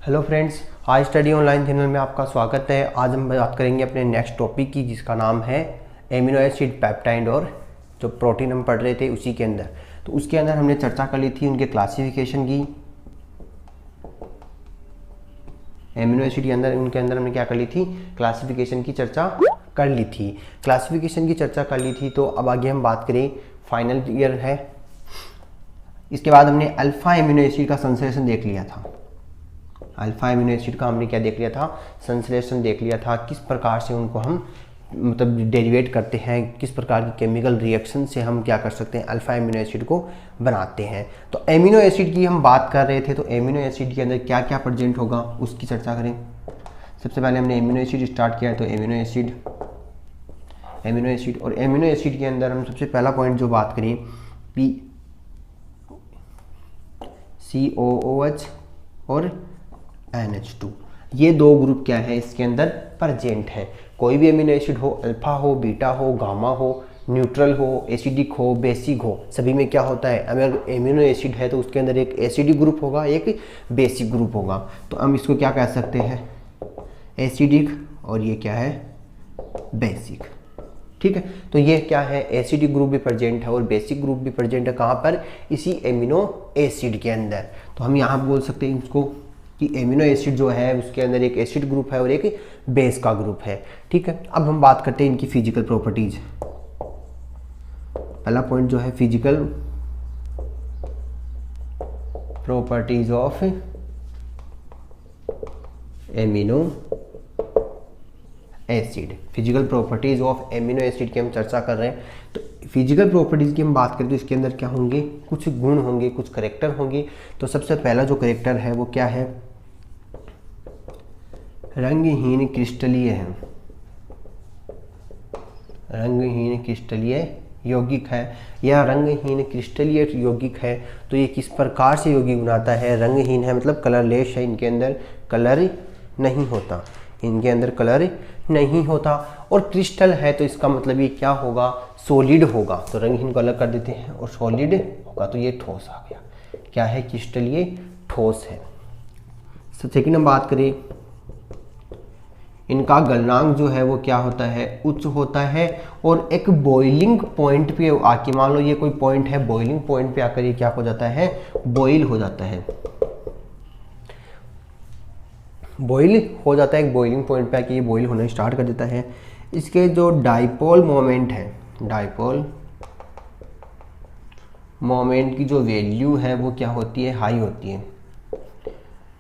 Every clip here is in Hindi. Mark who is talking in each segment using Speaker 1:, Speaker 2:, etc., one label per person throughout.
Speaker 1: हेलो फ्रेंड्स, आज स्टडी ऑनलाइन चैनल में आपका स्वागत है। आज हम बात करेंगे अपने नेक्स्ट टॉपिक की, जिसका नाम है एमिनो एसिड, पेप्टाइड और जो प्रोटीन हम पढ़ रहे थे उसी के अंदर। तो उसके अंदर हमने चर्चा कर ली थी उनके क्लासिफिकेशन की। एमिनो एसिड के अंदर उनके अंदर हमने क्या कर ली थी, क्लासिफिकेशन की चर्चा कर ली थी। क्लासिफिकेशन की चर्चा कर ली थी तो अब आगे हम बात करें, फाइनल ईयर है। इसके बाद हमने अल्फा एमिनो एसिड का संश्लेषण देख लिया था। अल्फा एमिनो एसिड का हमने क्या देख लिया था, संश्लेषण देख लिया था। किस प्रकार से उनको हम मतलब डेरिवेट करते हैं, किस प्रकार की केमिकल रिएक्शन से हम क्या कर सकते हैं, अल्फा एमिनो एसिड को बनाते हैं। तो एमिनो एसिड की हम बात कर रहे थे, तो एमिनो एसिड के अंदर क्या क्या प्रेजेंट होगा उसकी चर्चा करें। सबसे पहले हमने एमिनो एसिड स्टार्ट किया है, तो एमिनो एसिड और एमिनो एसिड के अंदर हम सबसे पहला पॉइंट जो बात करें, COOH और NH2, ये दो ग्रुप क्या है इसके अंदर प्रेजेंट है। कोई भी एमिनो एसिड हो, अल्फा हो, बीटा हो, गामा हो, न्यूट्रल हो, एसिडिक हो, बेसिक हो, सभी में क्या होता है, अगर एमिनो एसिड है तो उसके अंदर एक एसिडिक ग्रुप होगा, एक बेसिक ग्रुप होगा। तो हम इसको क्या कह सकते हैं, एसिडिक, और ये क्या है, बेसिक। ठीक है, तो ये क्या है, एसिडिक ग्रुप भी प्रेजेंट है और बेसिक ग्रुप भी प्रेजेंट है। कहाँ पर, इसी एमिनो एसिड के अंदर। तो हम यहाँ बोल सकते हैं इसको कि एमिनो एसिड जो है उसके अंदर एक एसिड ग्रुप है और एक बेस का ग्रुप है। ठीक है, अब हम बात करते हैं इनकी फिजिकल प्रॉपर्टीज। पहला पॉइंट जो है, physical properties of amino acid. Physical properties of amino acid की हम चर्चा कर रहे हैं। तो फिजिकल प्रॉपर्टीज की हम बात करें तो इसके अंदर क्या होंगे, कुछ गुण होंगे, कुछ करेक्टर होंगे। तो सबसे पहला जो करेक्टर है वो क्या है, रंगहीन क्रिस्टलीय है, रंगहीन क्रिस्टलीय यौगिक है या रंगहीन क्रिस्टलीय यौगिक है। तो ये किस प्रकार से यौगिक बनाता है, रंगहीन है मतलब कलरलेस है, इनके अंदर कलर नहीं होता, इनके अंदर कलर नहीं होता। और क्रिस्टल है तो इसका मतलब ये क्या होगा, सॉलिड होगा। तो रंगहीन को अलग कर देते हैं और सॉलिड होगा, तो ये ठोस आ गया। क्या है, क्रिस्टलीय ठोस है। सेकंड हम बात करें, इनका गलनांक जो है वो क्या होता है, उच्च होता है। और एक बॉइलिंग पॉइंट पे आके, मान लो ये कोई पॉइंट है, बॉइलिंग पॉइंट पे आकर ये क्या हो जाता है, बॉइल हो जाता है, बॉइल हो जाता है। एक बॉइलिंग पॉइंट पे आके ये बॉइल होना स्टार्ट कर देता है। इसके जो डाइपोल मोमेंट है, डाइपोल मोमेंट की जो वैल्यू है वो क्या होती है, हाई होती है।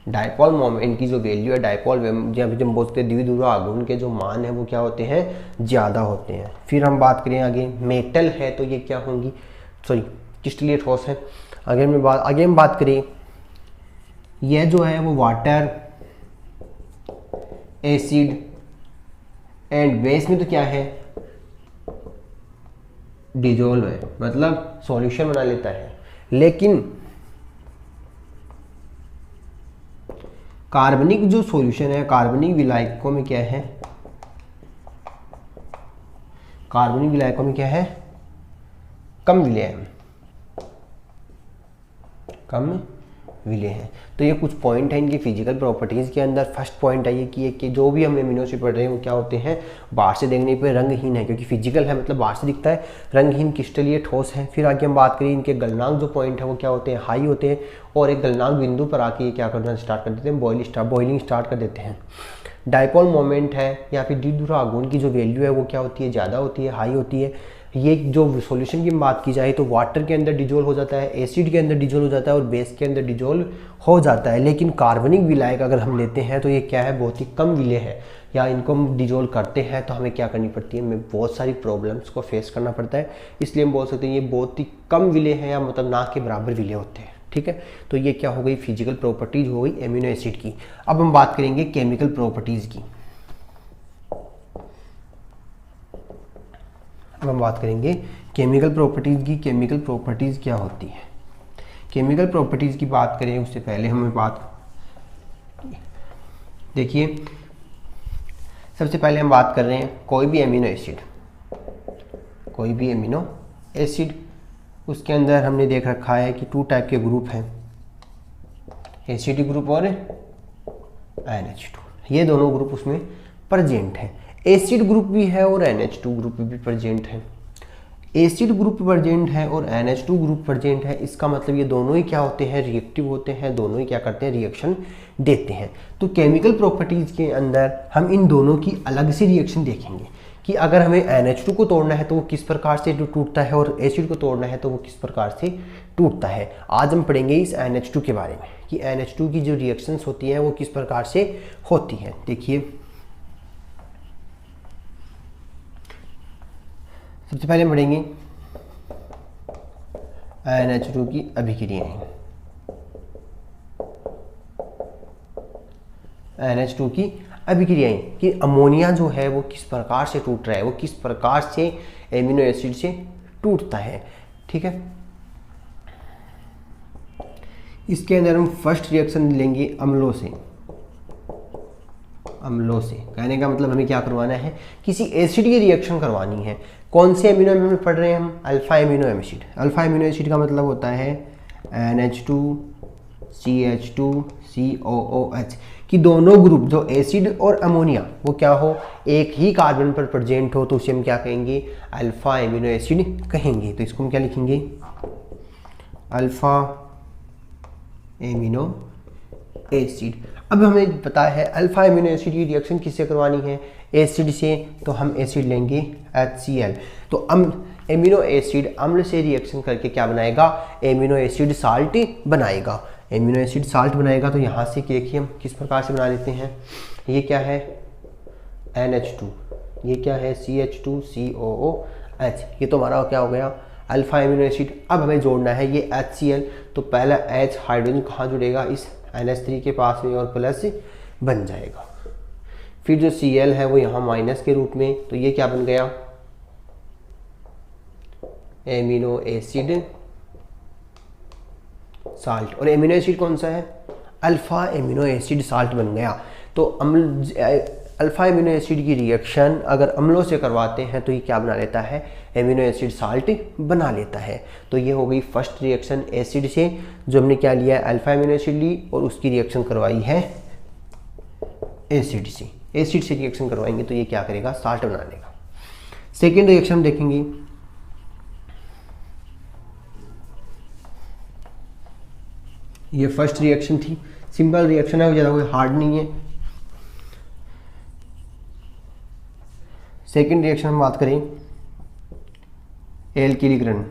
Speaker 1: डाइपोल मोमेंट की जो वैल्यू है, डाइपोल जब हम बोलते हैं द्विध्रुव आघूर्ण के जो मान है वो क्या होते हैं, ज़्यादा होते हैं। फिर हम बात करें आगे, मेटल है तो ये क्या होंगी, सॉरी क्रिस्टलीय ठोस है। आगे हम बात करें, यह जो है वो वाटर, एसिड एंड बेस में तो क्या है, डिजोल्व है, मतलब सॉल्यूशन बना लेता है। लेकिन कार्बनिक जो सॉल्यूशन है, कार्बनिक विलायकों में क्या है, कार्बनिक विलायकों में क्या है, कम विलेय है, कम विलेय है। तो ये कुछ पॉइंट है इनकी फिजिकल प्रॉपर्टीज के अंदर। फर्स्ट पॉइंट है ये कि जो भी हम एमिनो एसिड पढ़ रहे हैं वो क्या होते हैं, बाहर से देखने पे रंगहीन है, क्योंकि फिजिकल है मतलब बाहर से दिखता है, रंगहीन क्रिस्टलीय ठोस है। फिर आगे हम बात करें, इनके गलनांक जो पॉइंट है वो क्या होते हैं, हाई होते हैं। और एक गलनांक बिंदु पर आके ये क्या करना स्टार्ट कर देते हैं, बॉइलिंग स्टार्ट कर देते हैं। डाइपोल मोमेंट है या फिर द्विध्रुव आघूर्ण की जो वैल्यू है वो क्या होती है, ज़्यादा होती है, हाई होती है। ये जो सॉल्यूशन की बात की जाए तो वाटर के अंदर डिजोल्व हो जाता है, एसिड के अंदर डिजोल्व हो जाता है और बेस के अंदर डिजोल्व हो जाता है। लेकिन कार्बनिक विलायक अगर हम लेते हैं तो ये क्या है, बहुत ही कम विलेय है, या इनको हम डिजोल्व करते हैं तो हमें क्या करनी पड़ती है, हमें बहुत सारी प्रॉब्लम्स को फेस करना पड़ता है। इसलिए हम बोल सकते हैं ये बहुत ही कम विलेय है, या मतलब ना के बराबर विलेय होते हैं। ठीक है, तो ये क्या हो गई, फिजिकल प्रॉपर्टीज हो गई एमिनो एसिड की। अब हम बात करेंगे केमिकल प्रॉपर्टीज की। अब हम बात करेंगे केमिकल प्रॉपर्टीज की। केमिकल प्रॉपर्टीज क्या होती है, केमिकल प्रॉपर्टीज की बात करें उससे पहले हमें बात देखिए, सबसे पहले हम बात कर रहे हैं कोई भी एमिनो एसिड, उसके अंदर हमने देख रखा है कि 2 टाइप के ग्रुप हैं, एसिडिक ग्रुप और NH2, ये दोनों ग्रुप उसमें प्रेजेंट है। एसिड ग्रुप भी है और NH2 ग्रुप भी प्रेजेंट है। एसिड ग्रुप प्रेजेंट है और NH2 ग्रुप प्रेजेंट है, इसका मतलब ये दोनों ही क्या होते हैं, रिएक्टिव होते हैं, दोनों ही क्या करते हैं, रिएक्शन देते हैं। तो केमिकल प्रॉपर्टीज के अंदर हम इन दोनों की अलग से रिएक्शन देखेंगे कि अगर हमें NH2 को तोड़ना है तो वो किस प्रकार से टूटता है और एसिड को तोड़ना है तो वो किस प्रकार से टूटता है। आज हम पढ़ेंगे इस NH2 के बारे में कि NH2 की जो रिएक्शंस होती हैं वो किस प्रकार से होती हैं। देखिए, सबसे पहले हम पढ़ेंगे NH2 की अभिक्रियाएं। NH2 की अभिक्रियाएं कि अमोनिया जो है वो किस प्रकार से टूट रहा है, वो किस प्रकार से एमिनो एसिड से टूटता है। ठीक है, इसके अंदर हम फर्स्ट रिएक्शन लेंगे अम्लों से। अम्लों से कहने का मतलब हमें क्या करवाना है, किसी एसिड की रिएक्शन करवानी है। कौन से एमिनो में पढ़ रहे हैं हम, alpha amino acid. Alpha amino acid का मतलब होता है NH2 CH2 COOH कि दोनों ग्रुप जो एसिड और अमोनिया वो क्या हो, एक ही कार्बन पर प्रेजेंट हो, तो उसे हम क्या कहेंगे, अल्फा एमिनो एसिड कहेंगे। तो इसको हम क्या लिखेंगे, अल्फा एमिनो एसिड। अब हमें पता है अल्फा एमिनो एसिड की रिएक्शन किससे करवानी है, एसिड से, तो हम एसिड लेंगे HCl। तो एमिनो एसिड अम्ल से रिएक्शन करके क्या बनाएगा, एमिनो एसिड साल्ट बनाएगा। एमिनो एसिड साल्ट बनाएगा। तो यहाँ से देखिए हम किस प्रकार से बना लेते हैं, ये क्या है NH2, ये क्या है CH2COOH, ये तो हमारा क्या हो गया अल्फा एमिनो एसिड। अब हमें जोड़ना है ये HCl, तो पहला H हाइड्रोजन कहाँ जुड़ेगा, इस NH3 के पास में और प्लस बन जाएगा। फिर जो Cl है वो यहाँ माइनस के रूप में, तो ये क्या बन गया, एमिनो एसिड साल्ट। और एमिनो एसिड कौन सा है, अल्फा एमिनो एसिड साल्ट बन गया। तो अल्फा एमिनो एसिड की रिएक्शन अगर अम्लों से करवाते हैं तो ये क्या बना लेता है, एमिनो एसिड साल्ट बना लेता है। तो ये हो गई फर्स्ट रिएक्शन एसिड से, जो हमने क्या लिया है, अल्फा एमिनो एसिड ली और उसकी रिएक्शन करवाई है एसिड से। एसिड से रिएक्शन करवाएंगे तो ये क्या करेगा, साल्ट बना लेगा। सेकेंड रिएक्शन देखेंगे, ये फर्स्ट रिएक्शन थी, सिंपल रिएक्शन है, ज़्यादा कोई हार्ड नहीं है। सेकेंड रिएक्शन हम बात करें एल्किलीकरण।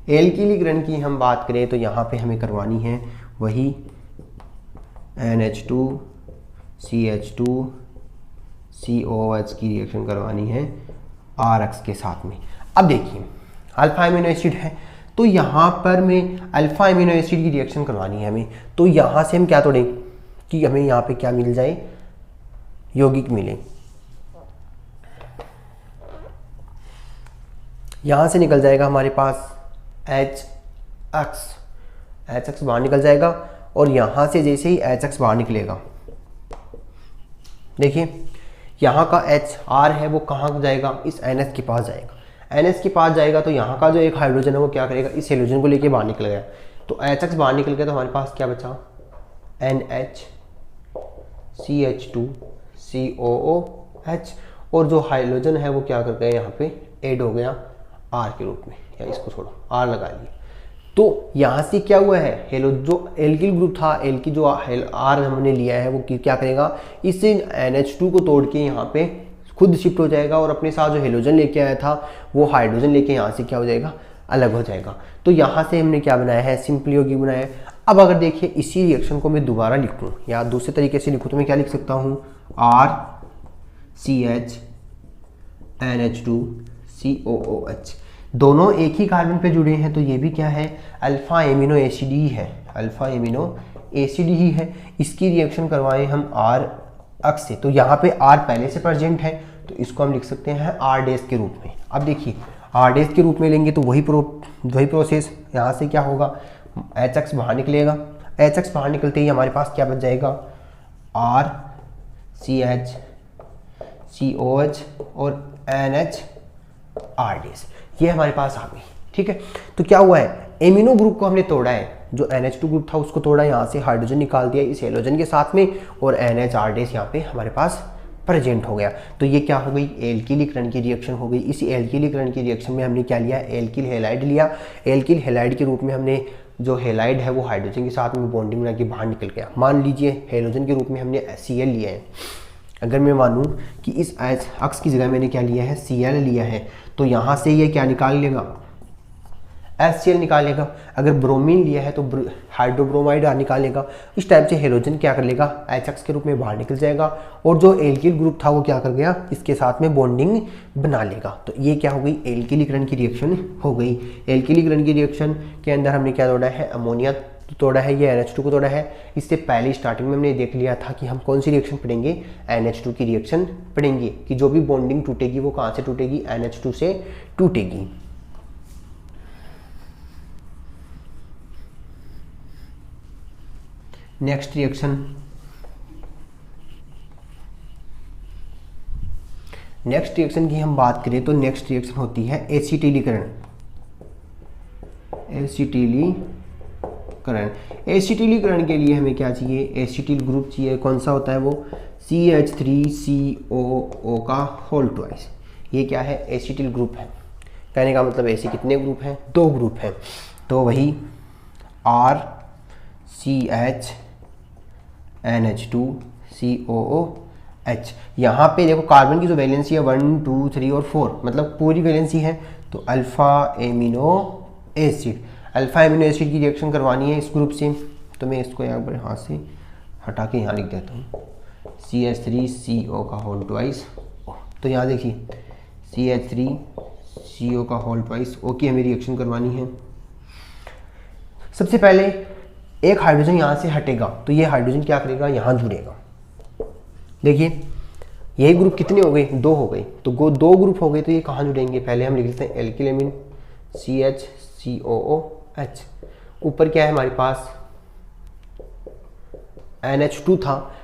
Speaker 1: एल्किलीकरण की हम बात करें तो यहाँ पे हमें करवानी है वही NH2 CH2 COOH की रिएक्शन करवानी है RX के साथ में। अब देखिए अल्फा एमिनो एसिड है, तो यहाँ पर में अल्फा एमिनो एसिड की रिएक्शन करवानी है हमें। तो यहाँ से हम क्या तोड़ें कि हमें यहाँ पे क्या मिल जाए, यौगिक मिले। यहाँ से निकल जाएगा हमारे पास HX बाहर निकल जाएगा, और यहाँ से जैसे ही HX बाहर निकलेगा, देखिए यहाँ का HR है वो कहाँ जाएगा, इस NH के पास जाएगा। NH के पास जाएगा तो यहाँ का जो एक हाइड्रोजन है वो क्या करेगा, इस हाइड्रोजन को लेके बाहर निकल गया। तो HX बाहर निकल गया तो हमारे पास क्या बचा, NH CH2 COOH, और जो हाइड्रोजन है वो क्या कर गया, यहाँ पे ऐड हो गया R के रूप में, या इसको छोड़ो R लगा लिया। तो यहाँ से क्या हुआ है, हेलो जो एल्किल ग्रुप था, एल्किल जो R हमने लिया है वो क्या करेगा, इससे NH2 को तोड़ के यहाँ पे खुद शिफ्ट हो जाएगा, और अपने साथ जो हेलोजन लेके आया था वो हाइड्रोजन लेके यहाँ से क्या हो जाएगा, अलग हो जाएगा। तो यहाँ से हमने क्या बनाया है, सिंपल यौगिक बनाया है। अब अगर देखिए इसी रिएक्शन को मैं दोबारा लिखूँ या दूसरे तरीके से लिखूँ तो मैं क्या लिख सकता हूँ, RCH NH2 COOH, दोनों एक ही कार्बन पे जुड़े हैं, तो ये भी क्या है, अल्फा एमिनो एसिड ही है, अल्फा एमिनो एसिड ही है। इसकी रिएक्शन करवाएं हम RX से, तो यहाँ पे R पहले से प्रेजेंट है तो इसको हम लिख सकते हैं R' के रूप में। अब देखिए R' के रूप में लेंगे तो वही प्रोसेस, यहाँ से क्या होगा, HX बाहर निकलेगा, HX बाहर निकलते ही हमारे पास क्या बच जाएगा, RCH COH और NH R', ये हमारे पास आ गई। ठीक है, तो क्या हुआ है, एमिनो ग्रुप को हमने तोड़ा है, जो NH2 ग्रुप था उसको तोड़ा, यहाँ से हाइड्रोजन निकाल दिया इस हेलोजन के साथ में, और NH यहाँ पे हमारे पास प्रेजेंट हो गया। तो ये क्या हो गई, एल्किलीकरण की रिएक्शन हो गई। इसी एल्किलीकरण की रिएक्शन में हमने क्या लिया, एल्किल हैलाइड लिया। एल्किल हैलाइड के रूप में हमने जो हैलाइड है वो हाइड्रोजन के साथ में बॉन्डिंग बना के बाहर निकल गया। मान लीजिए हेलोजन के रूप में हमने Cl लिया है, अगर मैं मानूं कि इस अक्स की जगह मैंने क्या लिया है, Cl लिया है, तो यहाँ से ये क्या निकाल लेगा, HCl निकालेगा। अगर ब्रोमीन लिया है तो हाइड्रोब्रोमाइड निकालेगा। इस टाइप से हेलोजन क्या कर लेगा, H के रूप में बाहर निकल जाएगा, और जो एल्किल ग्रुप था वो क्या कर गया, इसके साथ में बॉन्डिंग बना लेगा। तो ये क्या हो गई, एल्किलीकरण की रिएक्शन हो गई। एल्किलीकरण की रिएक्शन के अंदर हमने क्या तोड़ा है, अमोनिया तोड़ा है, ये NH2 को तोड़ा है। इससे पहले स्टार्टिंग में हमने देख लिया था कि हम कौन सी रिएक्शन पढ़ेंगे, NH2 की रिएक्शन पढ़ेंगे, कि जो भी बॉन्डिंग टूटेगी वो कहाँ से टूटेगी, NH2 से टूटेगी। नेक्स्ट रिएक्शन की हम बात करें तो नेक्स्ट रिएक्शन होती है एसिटिलीकरण। एसिटिलीकरण के लिए हमें क्या चाहिए, एसिटिल ग्रुप चाहिए। कौन सा होता है वो, CH3COO का होल ट्वाइस। ये क्या है, एसिटिल ग्रुप है। कहने का मतलब ऐसे कितने ग्रुप हैं, 2 ग्रुप हैं। तो वही RCHNH2COOH। यहाँ पे देखो कार्बन की जो वैलेंसी है 1 2 3 और 4, मतलब पूरी वैलेंसी है। तो अल्फा एमिनो एसिड की रिएक्शन करवानी है इस ग्रुप से। तो मैं इसको यहाँ पर हाथ से हटा के यहाँ लिख देता हूँ, CH3CO का होल ट्वाइस। तो यहाँ देखिए CH3CO का होल ट्वाइस O की हमें रिएक्शन करवानी है। सबसे पहले एक हाइड्रोजन यहाँ से हटेगा, तो ये हाइड्रोजन क्या करेगा, यहाँ जुड़ेगा। देखिए यही ग्रुप कितने हो गए, 2 हो गए। तो 2 ग्रुप हो गए, तो ये कहाँ जुड़ेंगे, पहले हम लिख लेते हैं एल्किल CHCOOH। ऊपर क्या है हमारे पास, NH2 था,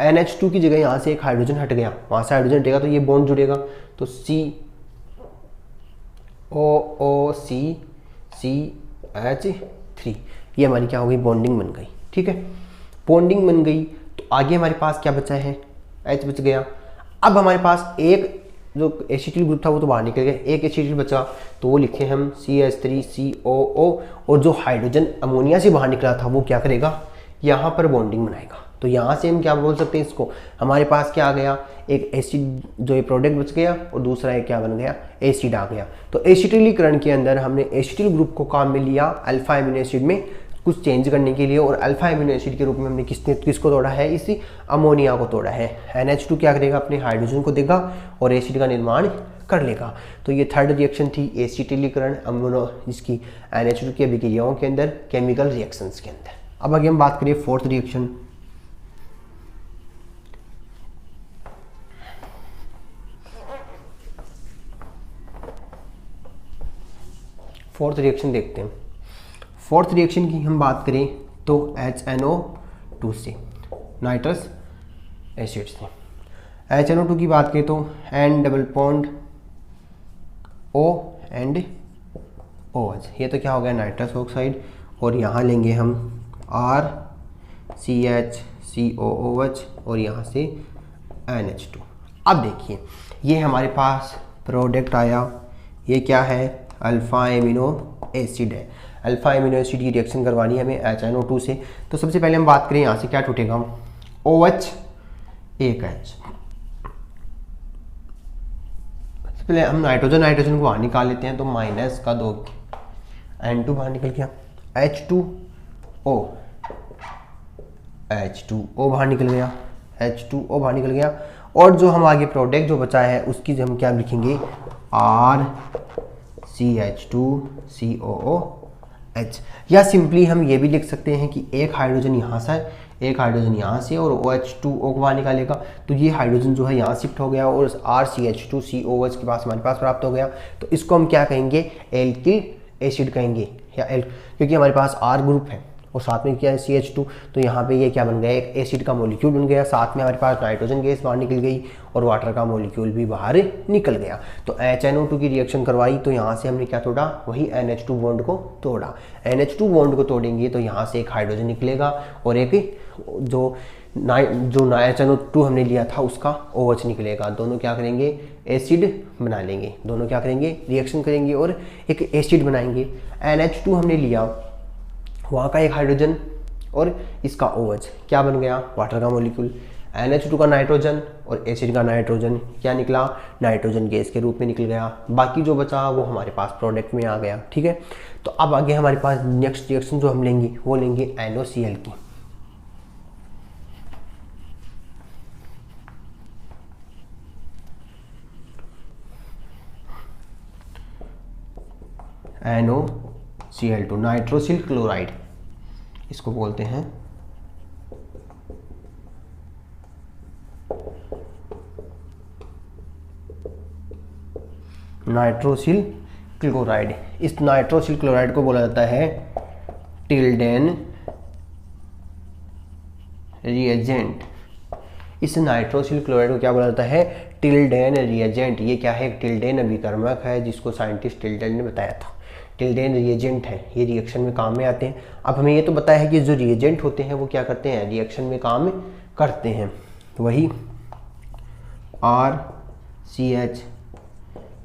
Speaker 1: NH2 की जगह यहाँ से एक हाइड्रोजन हट गया, वहाँ से हाइड्रोजन हटेगा तो ये बॉन्ड जुड़ेगा। तो COOCCH3, ये हमारी क्या हो गई, बॉन्डिंग बन गई। ठीक है, बॉन्डिंग बन गई। तो आगे हमारे पास क्या बचा है, H बच गया। अब हमारे पास एक जो एसिटिल ग्रुप था वो तो बाहर निकल गया, एक एसिटिल बचा, तो वो लिखे हम CH3COO। और जो हाइड्रोजन अमोनिया से बाहर निकला था वो क्या करेगा, यहाँ पर बॉन्डिंग बनाएगा। तो यहाँ से हम क्या बोल सकते हैं इसको, हमारे पास क्या आ गया, एक एसिड जो ये प्रोडक्ट बच गया, और दूसरा एक क्या बन गया, एसिड आ गया। तो एसिटिलीकरण के अंदर हमने एसिटिल ग्रुप को काम में लिया अल्फा एमिनो एसिड में कुछ चेंज करने के लिए, और अल्फा एमिनो एसिड के रूप में हमने किसको तोड़ा है, इसी अमोनिया को तोड़ा है। NH2 क्या करेगा, अपने हाइड्रोजन को देगा और एसिड का निर्माण कर लेगा। तो ये थर्ड रिएक्शन थी एसिटिलीकरण अमोनो, जिसकी NH2 की अभिक्रियाओं के अंदर, केमिकल रिएक्शंस के अंदर। अब आगे हम बात करें फोर्थ रिएक्शन। फोर्थ रिएक्शन देखते हैं। फोर्थ रिएक्शन की हम बात करें तो HNO2 से, नाइट्रस एसिड से। HNO2 की बात करें तो N double bond O and OH, ये तो क्या हो गया, नाइट्रस ऑक्साइड। और यहाँ लेंगे हम RCHCOOH और यहाँ से NH2। अब देखिए ये हमारे पास प्रोडक्ट आया, ये क्या है, अल्फा एमिनो एसिड है। अल्फा एमिनो एसिड की रिएक्शन करवानी है हमें HNO2 से। तो सबसे पहले हम बात करें यहाँ से क्या टूटेगा, OH एक H। सबसे पहले हम नाइट्रोजन को बाहर निकाल लेते हैं, तो माइनस का 2 N2 बाहर निकल गया, H2O बाहर निकल गया, H2O बाहर निकल गया। और जो हम आगे प्रोडक्ट जो बचा है उसकी हम क्या लिखेंगे, RCH2COOH। या सिंपली हम ये भी लिख सकते हैं कि एक हाइड्रोजन यहाँ से, एक हाइड्रोजन यहाँ से, और OH2O को बाहर निकालेगा। तो ये हाइड्रोजन जो है यहाँ शिफ्ट हो गया और RCH2COOH के पास हमारे पास प्राप्त हो गया। तो इसको हम क्या कहेंगे, एल्किल एसिड कहेंगे, या क्योंकि हमारे पास R ग्रुप है और साथ में क्या है CH2, तो यहाँ पे ये क्या बन गया, एक एसिड का मॉलिक्यूल बन गया, साथ में हमारे पास नाइट्रोजन गैस बाहर निकल गई और वाटर का मॉलिक्यूल भी बाहर निकल गया। तो HNO2 की रिएक्शन करवाई तो यहाँ से हमने क्या तोड़ा, वही NH2 बॉन्ड को तोड़ा। NH2 बॉन्ड को तोड़ेंगे तो यहाँ से एक हाइड्रोजन निकलेगा और एक जो HNO2 हमने लिया था उसका OH निकलेगा। दोनों क्या करेंगे, एसिड बना लेंगे, दोनों क्या करेंगे, रिएक्शन करेंगे और एक एसिड बनाएंगे। NH2 हमने लिया, वहाँ का एक हाइड्रोजन और इसका OH क्या बन गया, वाटर का मॉलिक्यूल। NH2 का नाइट्रोजन और एसिड का नाइट्रोजन क्या निकला, नाइट्रोजन गैस के रूप में निकल गया। बाकी जो बचा वो हमारे पास प्रोडक्ट में आ गया। ठीक है, तो अब आगे हमारे पास नेक्स्ट रिएक्शन जो हम लेंगे वो लेंगे NOCl की। NOCl2 नाइट्रोसिल क्लोराइड इसको बोलते हैं। नाइट्रोसिल क्लोराइड, इस नाइट्रोसिल क्लोराइड को बोला जाता है टिल्डेन रिएजेंट। इस नाइट्रोसिल क्लोराइड को क्या बोला जाता है, टिल्डेन रिएजेंट। ये क्या है, टिल्डेन अभिकर्मक है जिसको साइंटिस्ट टिल्डेन ने बताया था। टिल्डेन रिएजेंट है, ये रिएक्शन में काम में आते हैं। अब हमें ये तो पता है कि जो रिएजेंट होते हैं वो क्या करते हैं, रिएक्शन में काम करते हैं। तो वही RCH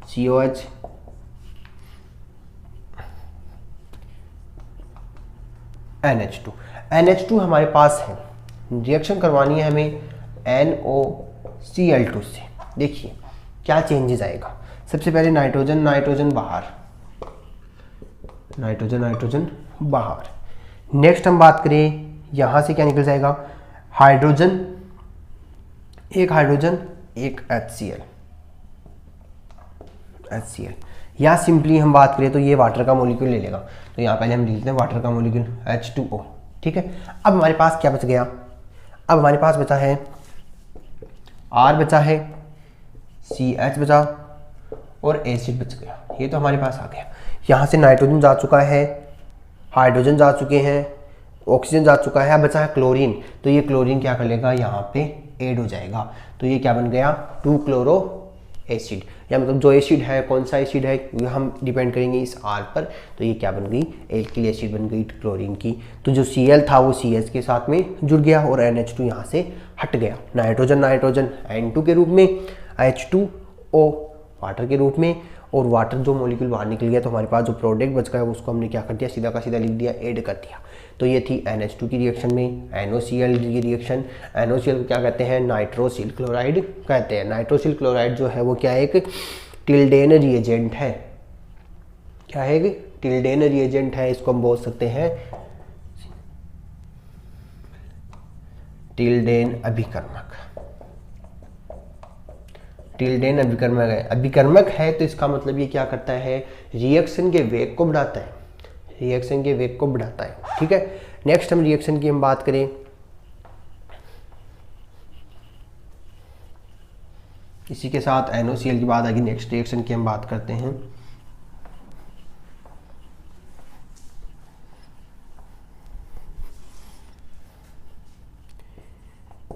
Speaker 1: COH NH2 हमारे पास है, रिएक्शन करवानी है हमें NOCl2 से। देखिए क्या चेंजेस आएगा। सबसे पहले नाइट्रोजन बाहर, नाइट्रोजन बाहर। नेक्स्ट हम बात करें, यहाँ से क्या निकल जाएगा, हाइड्रोजन, एक HCl। या सिंपली हम बात करें तो ये वाटर का मॉलिक्यूल ले लेगा। तो यहाँ पहले हम लिख लेते हैं वाटर का मॉलिक्यूल H2O। ठीक है, अब हमारे पास क्या बच गया, अब हमारे पास बचा है R बचा है, CH बचा और एसिड बच गया। ये तो हमारे पास आ गया। यहाँ से नाइट्रोजन जा चुका है, हाइड्रोजन जा चुके हैं, ऑक्सीजन जा चुका है, अब बचा है क्लोरीन। तो ये क्लोरीन क्या कर लेगा, यहाँ पे ऐड हो जाएगा। तो ये क्या बन गया, 2 क्लोरो एसिड। या मतलब जो एसिड है, कौन सा एसिड है, ये हम डिपेंड करेंगे इस R पर। तो ये क्या बन गई, एल्किल एसिड बन गई क्लोरीन की। तो जो Cl था वो CH के साथ में जुड़ गया और NH2 यहाँ से हट गया। नाइट्रोजन N2 के रूप में, H2O वाटर के रूप में, और वाटर जो मॉलिक्यूल बाहर निकल गया। तो हमारे पास जो प्रोडक्ट बच गया उसको हमने क्या कर दिया, सीधा का सीधा लिख दिया, ऐड कर दिया। तो ये थी NH2 की रिएक्शन में NOCl की रिएक्शन। NOCl को क्या कहते हैं, नाइट्रोसिल क्लोराइड कहते हैं। नाइट्रोसिल क्लोराइड जो है वो क्या है, एक टिल्डेन रिएजेंट है। क्या है, एक टिल्डेन रिएजेंट है। इसको हम बोल सकते हैं टिल्डेन अभिकर्मक। टिल्डेन अभिकर्मक है, अभिकर्मक है तो इसका मतलब ये क्या करता है, रिएक्शन के वेग को बढ़ाता है, रिएक्शन के वेग को बढ़ाता है। ठीक है, नेक्स्ट हम रिएक्शन की हम बात करें, इसी के साथ NOCl की बात आएगी। नेक्स्ट रिएक्शन की हम बात करते हैं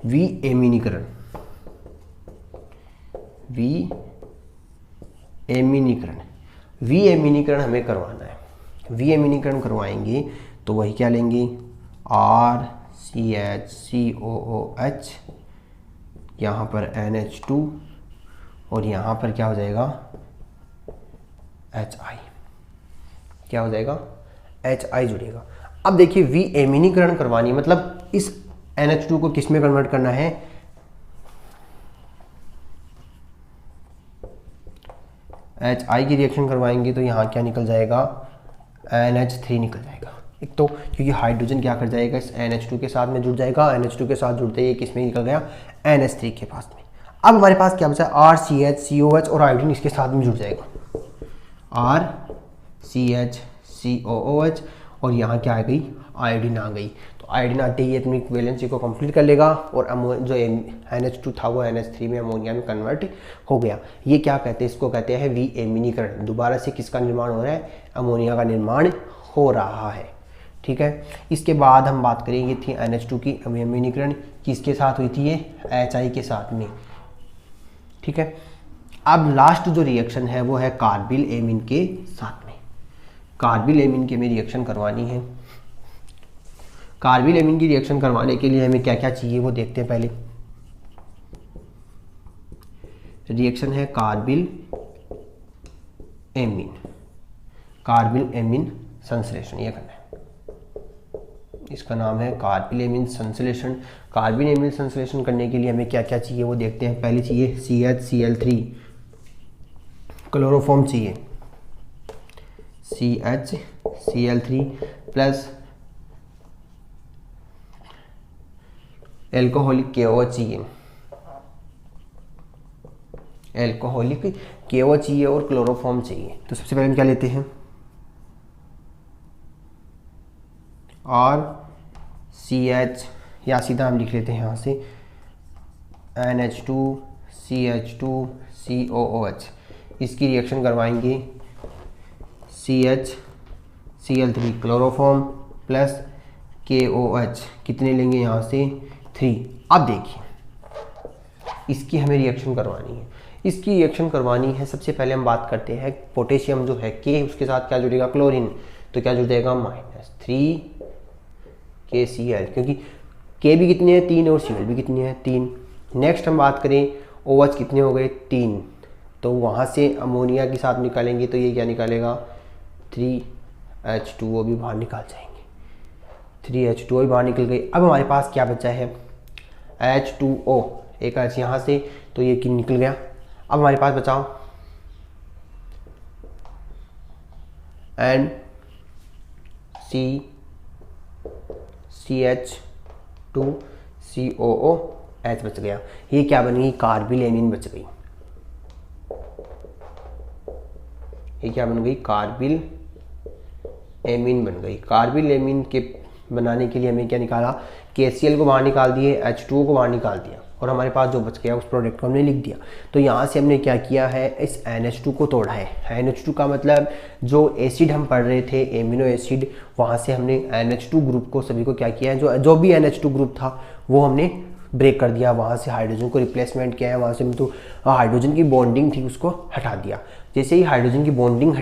Speaker 1: विएमिनीकरण। विएमिनीकरण हमें करवाना है। विएमिनीकरण करवाएंगे तो वही क्या लेंगे, RCH यहाँ पर NH2 और यहाँ पर क्या हो जाएगा, HI। क्या हो जाएगा, HI जुड़ेगा। अब देखिए विएमिनीकरण करवानी मतलब इस NH2 को किस में कन्वर्ट करना है, HI की रिएक्शन करवाएंगे तो यहाँ क्या निकल जाएगा, NH3 निकल जाएगा। एक तो क्योंकि हाइड्रोजन क्या कर जाएगा, इस NH2 के साथ में जुड़ जाएगा, NH2 के साथ जुड़ते ही किस में निकल गया, NH3 के पास में। अब हमारे पास क्या बचा, RCH COH और आयोडीन इसके साथ में जुड़ जाएगा, RCH COOH और यहाँ क्या आ गई, आयोडीन आ गई। तो आयोडीन आते ही अपनी वैलेंसी को कंप्लीट कर लेगा और जो NH2 था वो NH3 में अमोनिया में कन्वर्ट हो गया। ये क्या कहते हैं, इसको कहते हैं विएमिनीकरण। दोबारा से किसका निर्माण हो रहा है, अमोनिया का निर्माण हो रहा है। ठीक है। इसके बाद हम बात करेंगे थी NH2 की अम्लीकरण, किसके साथ हुई थी, ये HI के साथ में, ठीक है। अब लास्ट जो रिएक्शन है वो है कार्बिल एमीन के साथ में। कार्बिल एमीन की हमें रिएक्शन करवानी है। कार्बिल एमीन की रिएक्शन करवाने के लिए हमें क्या क्या चाहिए वो देखते हैं। पहले रिएक्शन है कार्बिल एमीन, कार्बिल एमीन संश्लेषण, ये करना है। इसका नाम है कार्बिल एमीन संश्लेषण। कार्बिल एमीन संश्लेषण करने के लिए हमें क्या क्या चाहिए वो देखते हैं। पहले चाहिए CHCl3, क्लोरोफॉर्म चाहिए, CHCl3 प्लस एल्कोहलिक KOH चाहिए, एल्कोहलिक KOH चाहिए और क्लोरोफॉर्म चाहिए। तो सबसे पहले हम क्या लेते हैं, और CH, या सीधा हम लिख लेते हैं यहाँ से NH2CH2COOH, इसकी रिएक्शन करवाएंगे CHCl3 क्लोरोफॉर्म प्लस KOH, कितने लेंगे यहाँ से 3। अब देखिए इसकी हमें रिएक्शन करवानी है। इसकी रिएक्शन करवानी है, सबसे पहले हम बात करते हैं पोटेशियम जो है K, उसके साथ क्या जुड़ेगा, क्लोरीन, तो क्या जुड़ जाएगा -3KCl, क्योंकि K भी कितने हैं 3 और Cl भी कितने हैं 3। नेक्स्ट हम बात करें OH कितने हो गए 3, तो वहाँ से अमोनिया के साथ निकालेंगे तो ये क्या निकालेगा 3H2O भी बाहर निकाल जाएंगे, 3H2O भी बाहर निकल गई। अब हमारे पास क्या बचा है H2O, एक H यहाँ से, तो ये कि निकल गया। अब हमारे पास बचाओ CH2COOH बच गया। ये क्या बन गई, कार्बिल एमीन बच गई। ये क्या बन गई, कार्बिल एमीन बन गई। कार्बिल एमीन के बनाने के लिए हमें क्या निकाला, KCl को बाहर निकाल दिए, H2O को बाहर निकाल दिया, और हमारे पास जो बच गया उस प्रोडक्ट को हमने लिख दिया। तो यहाँ से हमने क्या किया है, इस NH2 को तोड़ा है। NH2 का मतलब जो एसिड हम पढ़ रहे थे एमिनो एसिड, वहाँ से हमने NH2 ग्रुप को सभी को क्या किया है, जो भी NH2 ग्रुप था वो हमने ब्रेक कर दिया, वहाँ से हाइड्रोजन को रिप्लेसमेंट किया है, वहाँ से तो हाइड्रोजन की बॉन्डिंग थी उसको हटा दिया। जैसे ही हाइड्रोजन की बॉन्डिंग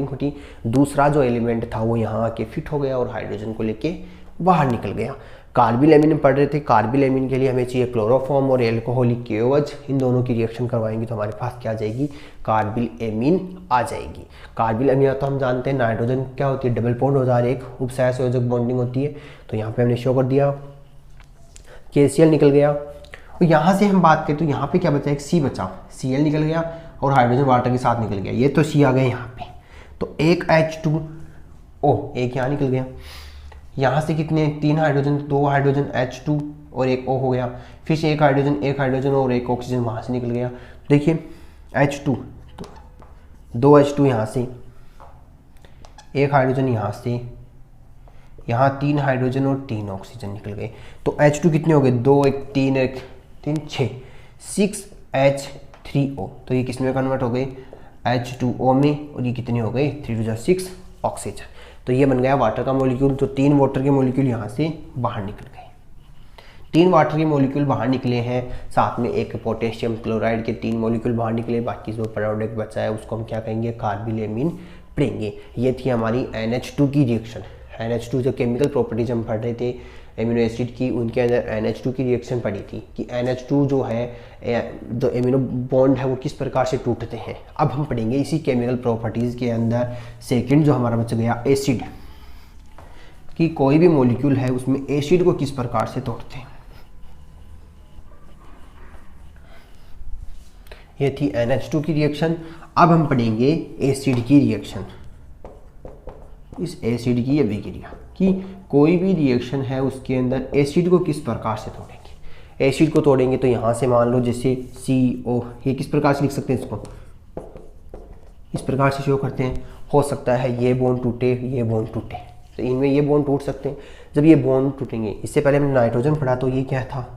Speaker 1: हटी, दूसरा जो एलिमेंट था वो यहाँ आके फिट हो गया और हाइड्रोजन को लेके बाहर निकल गया। कार्बिल एमीन पढ़ रहे थे, कार्बिल एमीन के लिए हमें चाहिए क्लोरोफॉर्म और एल्कोहलिक KOH, इन दोनों की रिएक्शन करवाएंगे तो हमारे पास क्या आ जाएगी, कार्बिल एमीन आ जाएगी। कार्बिल एमीन तो हम जानते हैं नाइट्रोजन क्या होती है, डबल बॉन्ड होता है, एक उपसहसंयोजक बॉन्डिंग होती है, तो यहाँ पे हमने शो कर दिया, KCl निकल गया। और यहाँ से हम बात करें तो यहाँ पे क्या बचा, एक C बचा, Cl निकल गया और हाइड्रोजन वाटर के साथ निकल गया, ये तो C आ गया यहाँ पे। तो एक H2O, एक यहाँ निकल गया, यहाँ से कितने 3 हाइड्रोजन, 2 हाइड्रोजन H2 और एक O हो गया, फिर से एक हाइड्रोजन और एक ऑक्सीजन वहाँ से निकल गया। देखिए H2, तो 2 H2 यहाँ से, एक हाइड्रोजन यहाँ से, यहाँ 3 हाइड्रोजन और 3 ऑक्सीजन निकल गए। तो H2 कितने हो गए, 2 1 3 1 3 6, 6H3O, तो ये किस में कन्वर्ट हो गए, H2O में, और ये कितने हो गए 3 2 6 ऑक्सीजन। तो ये बन गया वाटर का मॉलिक्यूल। तो 3 वाटर के मॉलिक्यूल यहाँ से बाहर निकल गए, 3 वाटर के मॉलिक्यूल बाहर निकले हैं, साथ में एक पोटेशियम क्लोराइड के 3 मॉलिक्यूल बाहर निकले। बाकी जो प्रोडक्ट बचा है उसको हम क्या कहेंगे, कार्बिल एमीन पढ़ेंगे। ये थी हमारी NH2 की रिएक्शन। NH2 जो केमिकल प्रॉपर्टीज हम पढ़ रहे थे एमिनो एसिड की, उनके अंदर NH2 की रिएक्शन पड़ी थी कि NH2 जो है जो एमिनो बॉन्ड है वो किस प्रकार से टूटते हैं। अब हम पढ़ेंगे इसी केमिकल प्रॉपर्टीज़ के अंदर सेकंड जो हमारा बच गया एसिड, कि कोई भी मॉलिक्यूल है उसमें एसिड को किस प्रकार से तोड़ते हैं। ये थी NH2 की रिएक्शन। अब हम पढ़ेंगे एसिड की रिएक्शन, इस एसिड की अभिक्रिया, कि कोई भी रिएक्शन है उसके अंदर एसिड को किस प्रकार से तोड़ेंगे। एसिड को तोड़ेंगे तो यहाँ से मान लो जैसे CO, ये किस प्रकार से लिख सकते हैं, इसको इस प्रकार से शो करते हैं। हो सकता है ये बॉन्ड टूटे, ये बॉन्ड टूटे, तो इनमें ये बॉन्ड टूट सकते हैं। जब ये बॉन्ड टूटेंगे, इससे पहले हमने नाइट्रोजन पढ़ा तो ये क्या था,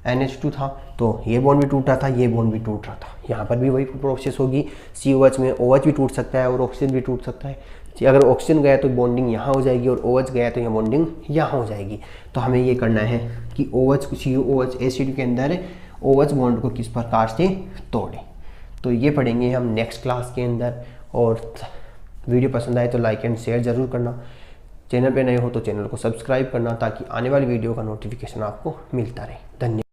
Speaker 1: NH2 था, तो ये बॉन्ड भी टूट रहा था, ये बॉन्ड भी टूट रहा था। यहाँ पर भी वही प्रोसेस होगी, COH में OH भी टूट सकता है और ऑक्सीजन भी टूट सकता है। अगर ऑक्सीजन गया तो बॉन्डिंग यहाँ हो जाएगी और OH गया तो यहाँ बॉन्डिंग यहाँ हो जाएगी। तो हमें ये करना है कि OH CuOH एसिड के अंदर OH बॉन्ड को किस प्रकार से तोड़ें। तो ये पढ़ेंगे हम नेक्स्ट क्लास के अंदर। और वीडियो पसंद आए तो लाइक एंड शेयर ज़रूर करना, चैनल पे नए हो तो चैनल को सब्सक्राइब करना ताकि आने वाली वीडियो का नोटिफिकेशन आपको मिलता रहे। धन्यवाद।